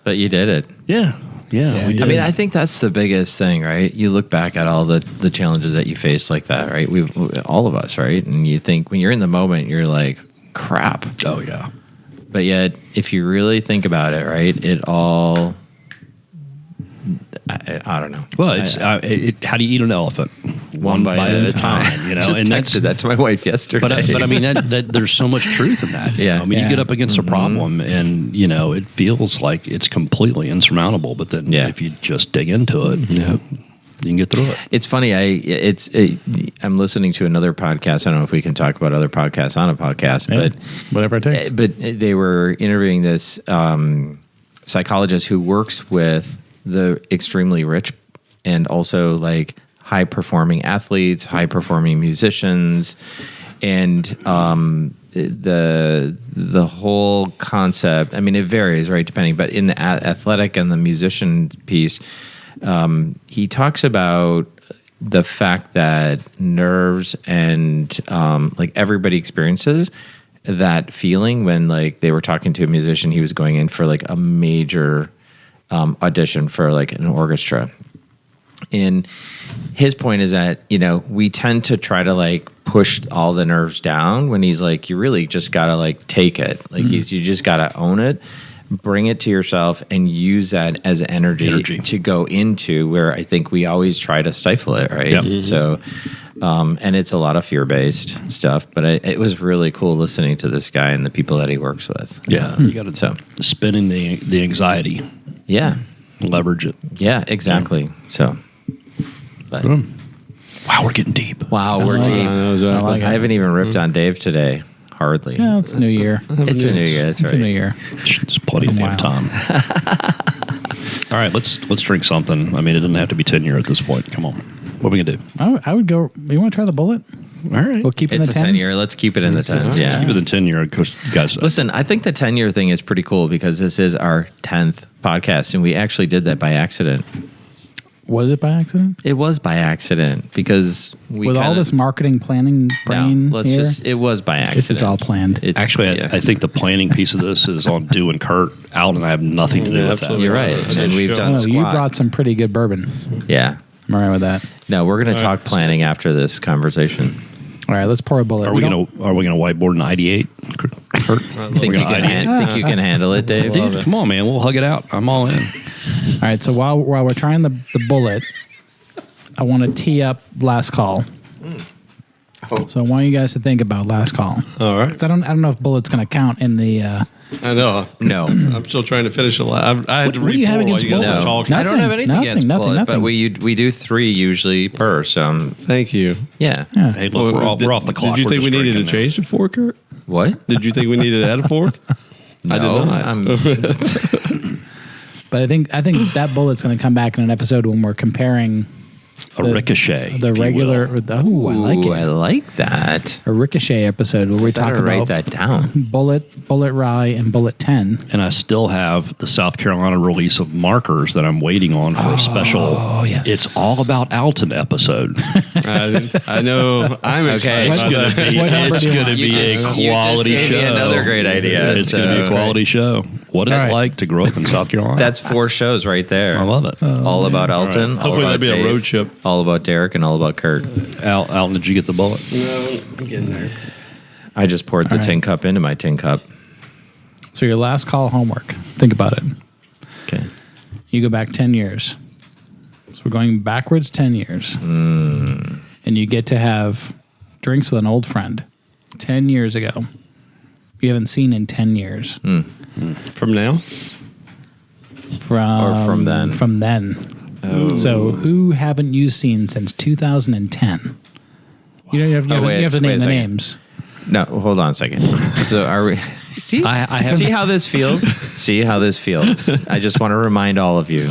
but you did it. Yeah. Yeah, we did. I think that's the biggest thing, right? You look back at all the challenges that you faced like that, right? All of us, right? And you think when you're in the moment, you're like, crap. Oh, yeah. But yet, if you really think about it, right, it all... I don't know. Well, it's how do you eat an elephant? One bite at a time. Just and texted that to my wife yesterday. But that there's so much truth in that. Yeah. You get up against a problem, and it feels like it's completely insurmountable. But then, if you just dig into it, you can get through it. It's funny. I'm listening to another podcast. I don't know if we can talk about other podcasts on a podcast, but whatever it takes. But they were interviewing this psychologist who works with the extremely rich and also like high performing athletes, high performing musicians, and the whole concept. It varies, right, depending. But in the athletic and the musician piece, he talks about the fact that nerves and like everybody experiences that feeling when like they were talking to a musician. He was going in for like a major audition for like an orchestra. And his point is that, we tend to try to like push all the nerves down when he's like, you really just got to like take it. Like you just got to own it, bring it to yourself and use that as energy to go into where I think we always try to stifle it. Right. Yep. Mm-hmm. So, and it's a lot of fear-based stuff, but it was really cool listening to this guy and the people that he works with. Yeah. You got to spinning the anxiety. Yeah. Leverage it. Yeah, exactly. Yeah. So, but wow, we're getting deep. Wow, we're deep. I haven't even ripped on Dave today. Hardly. Yeah, it's a new year. It's a new year. That's right. It's a new year. There's plenty of damn time. All right, let's drink something. It doesn't have to be 10 year at this point. Come on. What are we gonna do? I would go. You want to try the bullet? All right. We'll keep it in the 10s. It's a 10 year. Let's keep it in the 10s. Yeah. Keep it in 10 year. Of course, guys. Listen, I think the 10 year thing is pretty cool because this is our 10th podcast, and we actually did that by accident. Was it by accident? It was by accident because with all this marketing planning brain. No, it was by accident. It's all planned. Actually, I think the planning piece of this is on Do and Kurt out, and I have nothing to do with that. You're right. And we've done Squat. You brought some pretty good bourbon. Yeah. I'm all right with that. No, we're going to talk planning after this conversation. All right, let's pour a bullet. Are we gonna whiteboard an ID8? Kurt? Think you can handle it, Dave? Dude, come on, man. We'll hug it out. I'm all in. All right, so while we're trying the bullet, I want to tee up last call. So I want you guys to think about last call. All right. 'Cause I don't know if bullet's going to count in the. I know. No. I'm still trying to finish the last. I had to What do you have against you guys Bullet? were talking. I don't have anything against Bullet, nothing. but we do 3 usually per. So Thank you. yeah. Hey, look, we're off the clock. Did you We're think we just needed to drinking change the 4, Kurt? What? Did you think we needed to add a 4th? No, I did not. But I think that bullet's going to come back in an episode when we're comparing a ricochet, the regular. I like it. I like that. A ricochet episode where we talk about write that down. Bullet Rye, and Bullet 10. And I still have the South Carolina release of Markers that I'm waiting on for a special. Oh, yes. It's all about Alton episode. I know. I'm excited. It's going to be. It's going to be a quality gave show. me another great idea. It's going to be a quality show. What it's like to grow up in South Carolina. That's 4 shows right there. I love it. All about Alton. Hopefully all that'll about be Dave, a road trip. All about Derek and all about Kurt. Alton, did you get the bullet? No, I'm getting there. I just poured the tin cup into my tin cup. So your last call homework. Think about it. Okay. You go back 10 years. So we're going backwards 10 years. And you get to have drinks with an old friend 10 years ago. You haven't seen in 10 years. From now? From then? From then. Oh. So who haven't you seen since 2010? You have to name the names. No, hold on a second. So are we... See, I have see how this feels? See how this feels? I just want to remind all of you.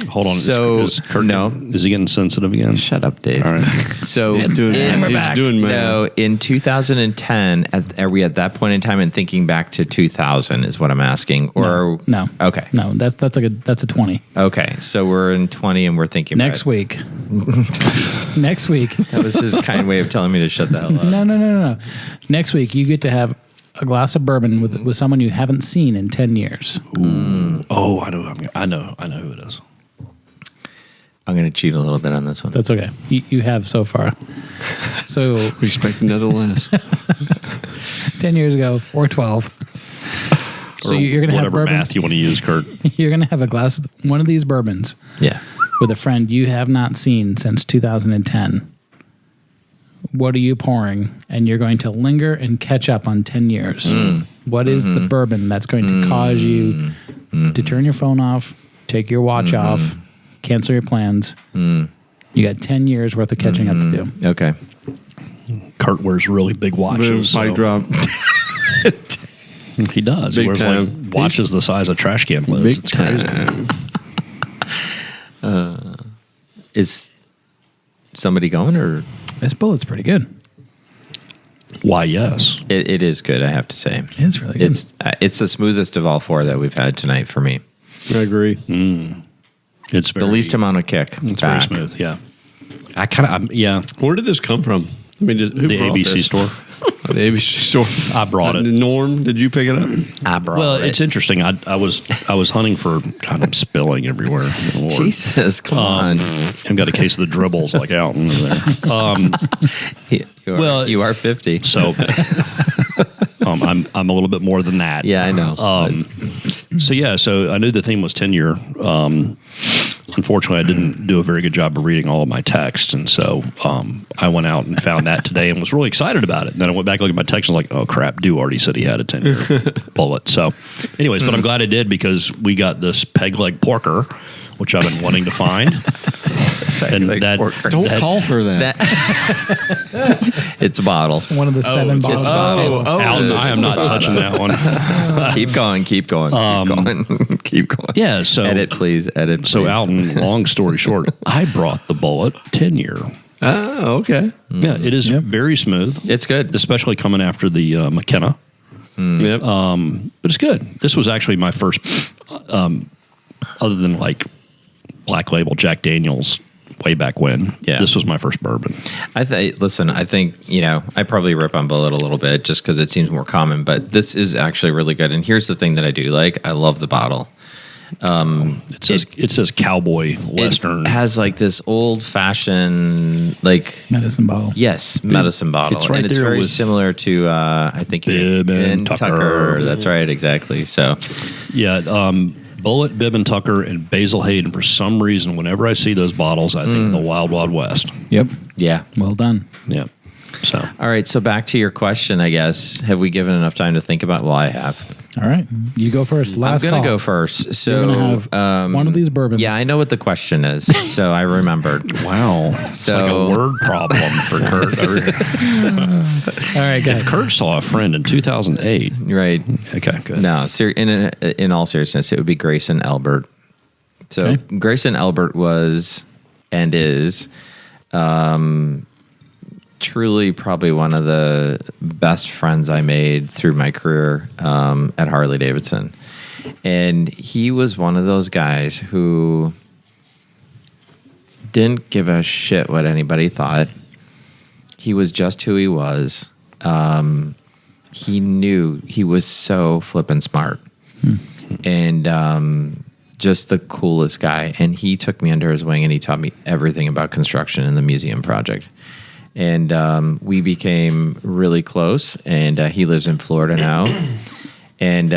Hold on. So, is Kurt no. Is he getting sensitive again? Shut up, Dave. All right. So He's doing man. in 2010, are we at that point in time and thinking back to 2000 is what I'm asking? Or No. Okay. No, that's a 20. Okay. So we're in 20 and we're thinking Next week. Next week. That was his kind way of telling me to shut the hell up. No. Next week you get to have a glass of bourbon with someone you haven't seen in 10 years. Oh, I know who it is. I'm going to cheat a little bit on this one. That's okay. You have so far. So We expect another last. 10 years ago or 12. So you're going to have whatever bourbon. math you want to use, Kurt. You're going to have a glass of one of these bourbons Yeah. with a friend you have not seen since 2010. What are you pouring? And you're going to linger and catch up on 10 years. What is the bourbon that's going to cause you to turn your phone off, take your watch off, cancel your plans? You got 10 years worth of catching up to do. Okay. Kurt wears really big watches. Mic drop. He does. Big He wears time. like watches the size of trash can lids. Big It's crazy. time. Is somebody going or? This bullet's pretty good. Why, yes. It is good, I have to say. It's really good. It's the smoothest of all 4 that we've had tonight for me. I agree. It's The least amount of kick. It's back. very smooth, yeah. I kind of, yeah. Where did this come from? I mean, who The brought ABC this? store. The ABC store. I brought it. Norm, did you pick it up? I brought Well, it. it's interesting. I was hunting for. God, I'm spilling everywhere. Lord. Jesus, come on. I've got a case of the dribbles like out in there. You are 50. So I'm a little bit more than that. Yeah, I know. So I knew the theme was 10-year. Unfortunately, I didn't do a very good job of reading all of my texts, and so I went out and found that today and was really excited about it. And then I went back and looked at my text and was like, oh, crap, Dew already said he had a 10-year bullet. So anyways, but I'm glad I did because we got this peg leg porker, which I've been wanting to find. Don't call her that. It's a bottle. one of the 7 bottles. Alton, I am not touching that one. Keep going. Keep going. Yeah, so Edit, please. Edit, please. So Alton, long story short, I brought the bullet 10-year. Oh, okay. Yeah, it is very smooth. It's good. Especially coming after the McKenna. Yep. But it's good. This was actually my first, other than like Black Label Jack Daniels way back when. Yeah. This was my first bourbon. I think, I probably rip on Bullet a little bit just because it seems more common, but this is actually really good. And here's the thing that I do like. I love the bottle. It says cowboy western. It has like this old fashioned Medicine bottle. Yes, medicine bottle. It's right and it's there very with similar to I think Bib and Tucker. That's right, exactly. So Yeah, Bullet, Bib and Tucker, and Basil Hayden. For some reason, whenever I see those bottles, I think of the Wild Wild West. Yep. yeah. Well done. Yeah. So All right, so back to your question, I guess. Have we given enough time to think about? Well, I have. All right, you go first. Last I'm going to call. go first. So You're gonna have one of these bourbons. Yeah, I know what the question is, so I remembered. Wow. It's like a word problem for Kurt. All right, go ahead. If Kurt saw a friend in 2008. Right. Okay, good. No, in all seriousness, it would be Grayson Elbert. So Okay. Grayson Elbert was and is truly probably one of the best friends I made through my career at Harley Davidson. And he was one of those guys who didn't give a shit what anybody thought. He was just who he was. He knew he was so flippin' smart. And just the coolest guy. And he took me under his wing and he taught me everything about construction and the museum project. And we became really close, and he lives in Florida now. And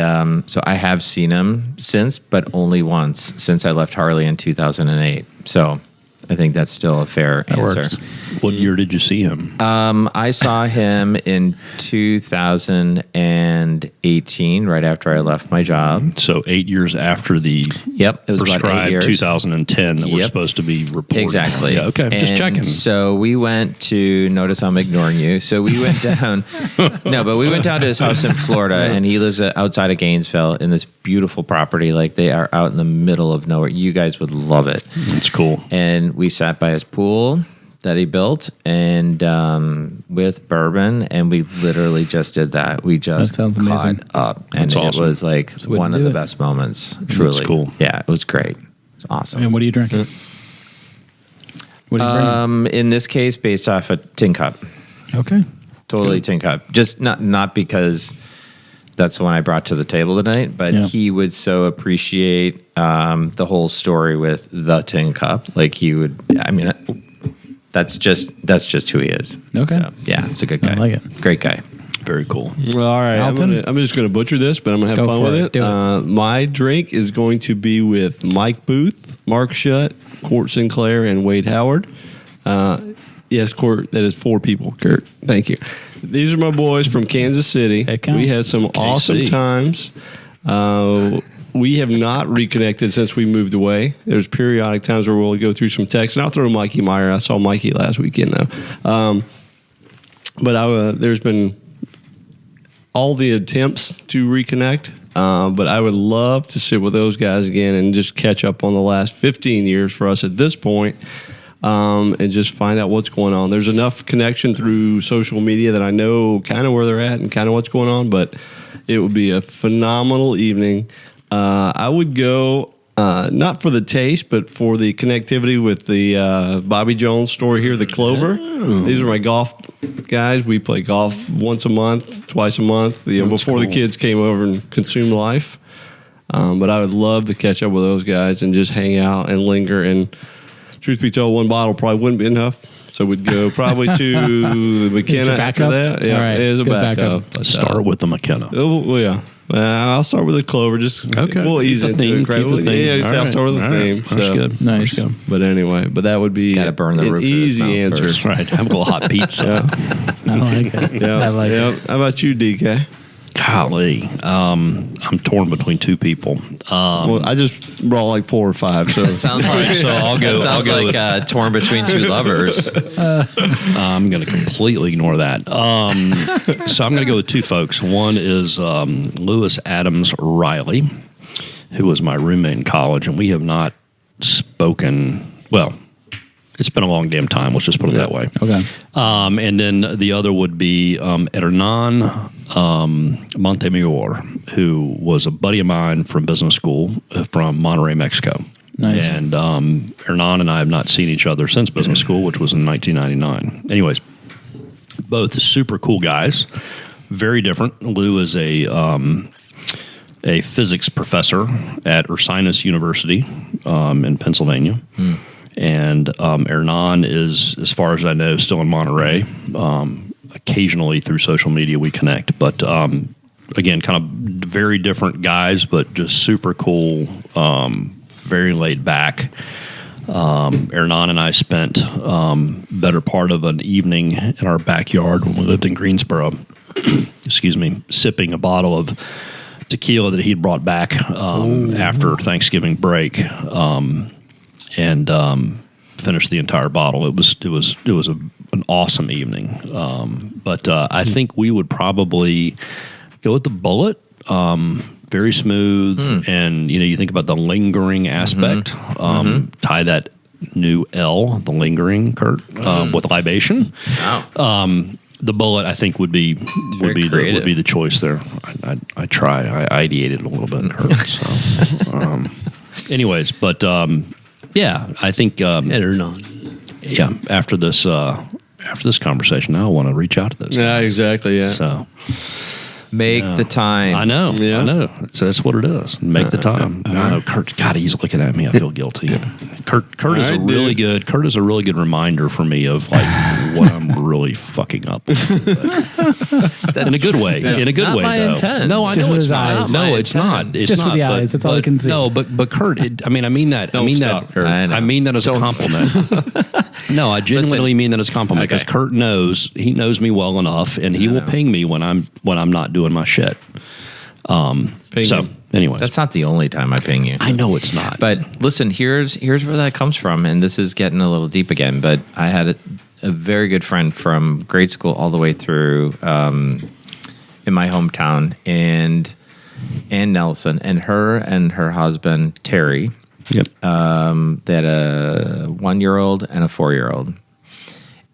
so I have seen him since, but only once since I left Harley in 2008. So I think that's still a fair answer. Works. What year did you see him? I saw him in 2018, right after I left my job. So 8 years after the Yep, it was about 8 prescribed years. 2010 that we're Yep. supposed to be reported. Exactly. Yeah, okay, just And checking. So we went to, notice I'm ignoring you. So we went down, we went down to his house in Florida, and he lives outside of Gainesville in this beautiful property. Like, they are out in the middle of nowhere. You guys would love it. That's cool. And we sat by his pool that he built, and with bourbon, and we literally just did that. We just That sounds amazing. caught up, and That's awesome. it was like the way to one of do the it. best moments. Truly, cool. Yeah, it was great. It's awesome. And what are you drinking? What are you bringing? In this case, based off a tin cup, Okay. totally tin cup. Just not because that's the one I brought to the table tonight, but Yeah. he would so appreciate the whole story with the tin cup. Like, he would. I mean, that's just who he is. Okay. So, yeah, it's a good guy. I like it. Great guy. Very cool. Well, all right, Alton? I'm just going to butcher this, but I'm going to have Go fun for with it. it. Do it. My drink is going to be with Mike Booth, Mark Shutt, Court Sinclair, and Wade Howard. Yes, Court, that is 4 people, Kurt. Thank you. These are my boys from Kansas City. That counts. We had some awesome KC. times. We have not reconnected since we moved away. There's periodic times where we'll go through some texts, and I'll throw Mikey Meyer. I saw Mikey last weekend, though. But there's been all the attempts to reconnect, but I would love to sit with those guys again and just catch up on the last 15 years for us at this point, and just find out what's going on. There's enough connection through social media that I know kind of where they're at and kind of what's going on, but it would be a phenomenal evening. I would go not for the taste, but for the connectivity with the Bobby Jones store here, the Clover. These are my golf guys. We play golf once a month, twice a month, before the kids came over and consumed life. But I would love to catch up with those guys and just hang out and linger. And truth be told, one bottle probably wouldn't be enough. So we'd go probably to the McKenna after that. Yeah, All right. it is a Good backup. backup. But, Start with the McKenna. well, yeah. I'll start with the Clover. Just Okay. we'll ease Keep the into theme, it. Right? keep the theme. Yeah, All I'll right. start with the All right. theme. That's So, good. Nice. But anyway, that would be Gotta burn the an roof of his easy mouth answer. first. Right. Have a little hot pizza. I like it. Yeah, I like yeah. it. How about you, DK? Golly. I'm torn between 2 people. Well, I just brought like 4 or 5. So Sounds like so I'll go- Sounds I'll go like torn between 2 lovers. I'm going to completely ignore that. So I'm going to go with 2 folks. One is Lewis Adams Riley, who was my roommate in college, and we have not spoken. Well, it's been a long damn time. Let's just put it that way. Okay. And then the other would be Hernan Montemayor, who was a buddy of mine from business school from Monterrey, Mexico. Nice. And Hernan and I have not seen each other since business school, which was in 1999. Anyways, both super cool guys, very different. Lou is a physics professor at Ursinus University in Pennsylvania. And Hernan is, as far as I know, still in Monterey. Occasionally through social media we connect. But again, kind of very different guys, but just super cool, very laid back. Hernan and I spent better part of an evening in our backyard when we lived in Greensboro, excuse me, sipping a bottle of tequila that he'd brought back after Thanksgiving break, and finished the entire bottle. It was an awesome evening. But I think we would probably go with the Bullet. Very smooth, and you think about the lingering aspect. Tie that new L, the lingering, Kurt, with Libation. Wow. The Bullet, I think, would be the choice there. I ideated a little bit, Kurt. So, anyways, but yeah, I think yeah. After this conversation, now I want to reach out to those guys. Yeah, exactly. Yeah. So. Make the time. I know. Yeah. I know. So that's what it is. Make the time. I know. Kurt. God, he's looking at me. I feel guilty. Kurt is a really good. Kurt is a really good reminder for me of what I'm really fucking up. In a good way. In a good way, though. Intent. No, I know it's not. No, it's not. It's just not. With the eyes. That's all you can see. No, but Kurt. I mean that. Don't stop, Kurt. I mean that as a compliment. No, I genuinely mean that as a compliment because Kurt knows me well enough, and he will ping me when I'm not doing my shit. Anyways, that's not the only time I ping you. I know it's not. But listen, here's where that comes from, and this is getting a little deep again. But I had a very good friend from grade school all the way through in my hometown, and Ann Nelson, and her husband Terry. Yep. They had a 1-year-old and a 4-year-old.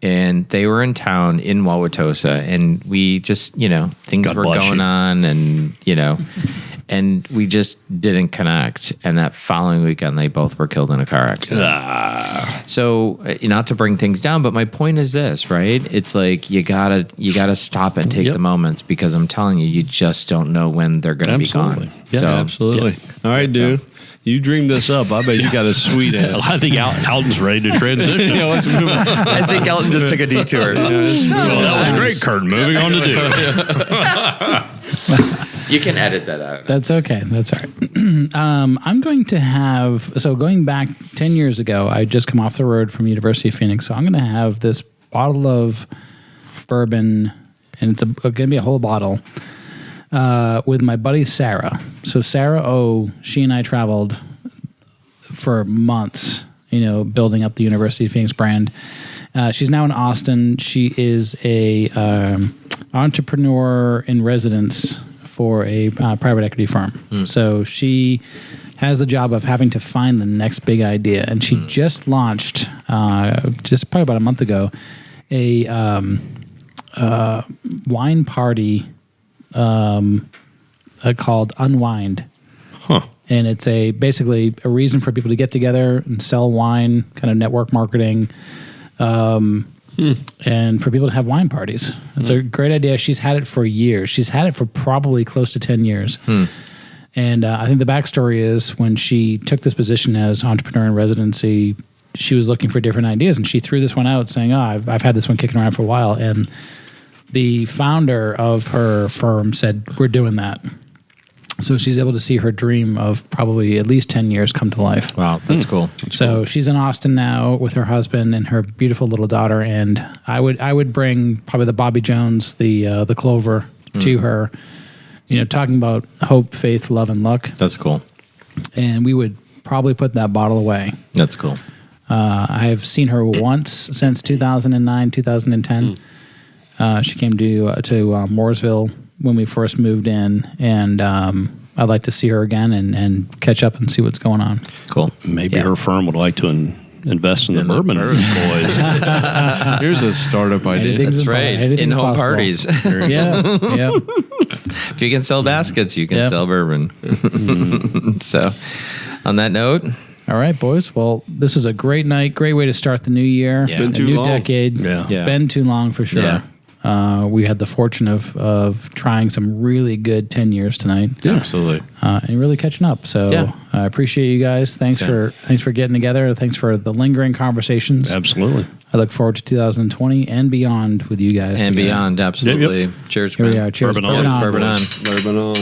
And they were in town in Wauwatosa, and we just, things were going on, and, and we just didn't connect. And that following weekend, they both were killed in a car accident. So, not to bring things down, but my point is this, right? It's like you gotta stop and take the moments, because I'm telling you, you just don't know when they're going to be gone. Yeah, so, absolutely. All right, dude. You dreamed this up. I bet you got a sweet ass. I think Alton's ready to transition. Let's move on. I think Elton just took a detour. Well, that was great, Kurt. Moving on to do. You can edit that out. That's okay. That's all right. I'm going to have, going back 10 years ago, I just come off the road from University of Phoenix. So I'm going to have this bottle of bourbon, and it's going to be a whole bottle, with my buddy Sarah. So Sarah she and I traveled for months, building up the University of Phoenix brand. She's now in Austin. She is a entrepreneur in residence for a private equity firm. So she has the job of having to find the next big idea. And she just launched, just probably about a month ago, a wine party called Unwind. Huh. And it's basically a reason for people to get together and sell wine, kind of network marketing, and for people to have wine parties. It's a great idea. She's had it for years. She's had it for probably close to 10 years. And I think the backstory is when she took this position as entrepreneur in residency, she was looking for different ideas, and she threw this one out saying, I've had this one kicking around for a while. And the founder of her firm said, we're doing that. So she's able to see her dream of probably at least 10 years come to life. Wow, that's cool. So she's in Austin now with her husband and her beautiful little daughter. And I would bring probably the Bobby Jones, the Clover to her, talking about hope, faith, love, and luck. That's cool. And we would probably put that bottle away. That's cool. I have seen her once since 2009, 2010. She came to Mooresville when we first moved in, and I'd like to see her again and catch up and see what's going on. Cool. Maybe her firm would like to invest in the Bourbon Boys. Here's a startup idea. That's right. In-home parties. Yeah. If you can sell baskets, you can sell bourbon. So, on that note... All right, boys. Well, this is a great night. Great way to start the new year. Yeah. Been a new decade. Yeah. Been too long for sure. Yeah. We had the fortune of trying some really good 10 years tonight. Yeah. Absolutely. And really catching up. So I appreciate you guys. Thanks for getting together. Thanks for the lingering conversations. Absolutely. I look forward to 2020 and beyond with you guys. And beyond, absolutely. Yep. Cheers, Here man. we are. Cheers. Bourbon on. Bourbon on. Bourbon on.